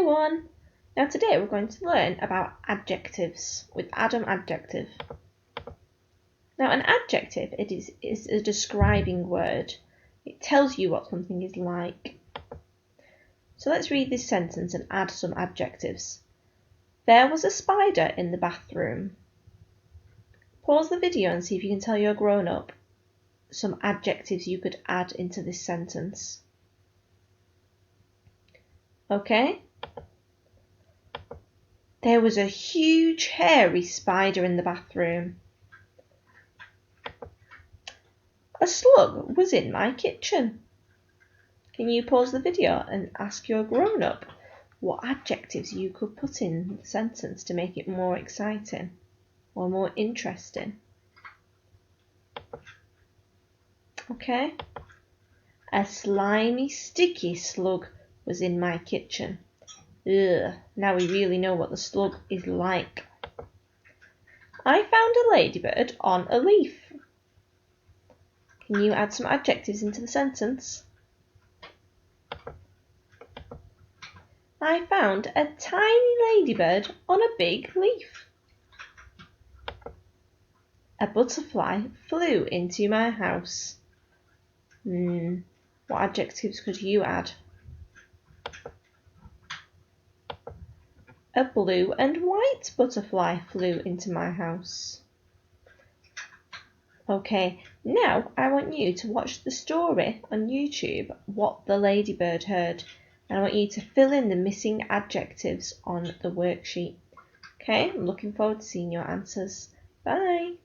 everyone! Now today we're going to learn about adjectives with Adam Adjective. Now an adjective is a describing word. It tells you what something is like. So let's read this sentence and add some adjectives. There was a spider in the bathroom. Pause the video and see if you can tell your grown-up some adjectives you could add into this sentence. Okay? There was a huge hairy spider in the bathroom. A slug was in my kitchen. Can you pause the video and ask your grown-up what adjectives you could put in the sentence to make it more exciting or more interesting? Okay? A slimy, sticky slug was in my kitchen. Ugh, now we really know what the slug is like. I found a ladybird on a leaf. Can you add some adjectives into the sentence? I found a tiny ladybird on a big leaf. A butterfly flew into my house. What adjectives could you add? A blue and white butterfly flew into my house. Okay, now I want you to watch the story on YouTube, What the Ladybird Heard, and I want you to fill in the missing adjectives on the worksheet. Okay, I'm looking forward to seeing your answers. Bye!